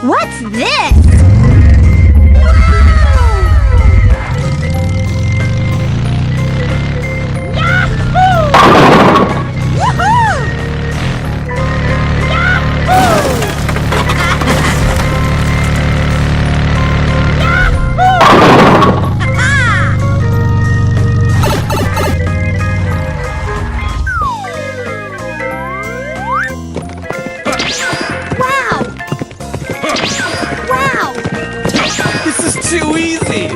What's this? Too easy!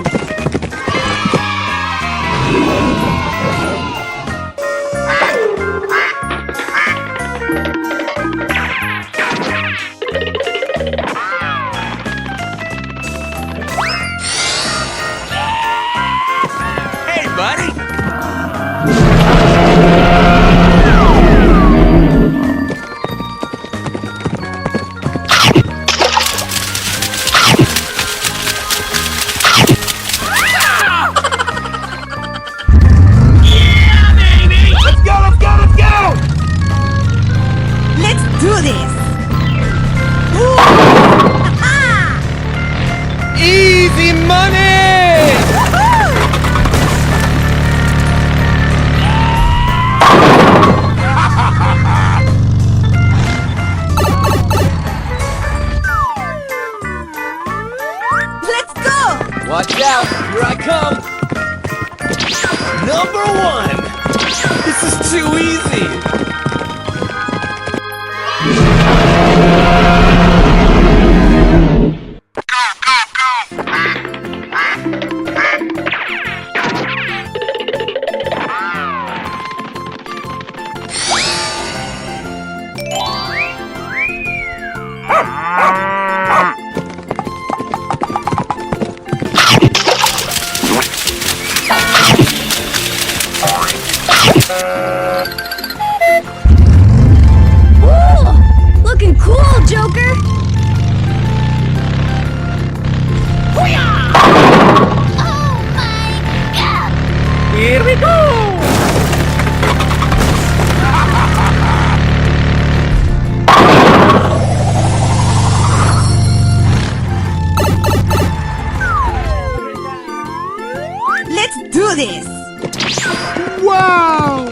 Hey, buddy! Do this! Easy money! Let's go! Watch out! Here I come! Number 1! This is too easy! Ooh, looking cool, Joker! Oh my god! Here we go! Let's do this! Wow!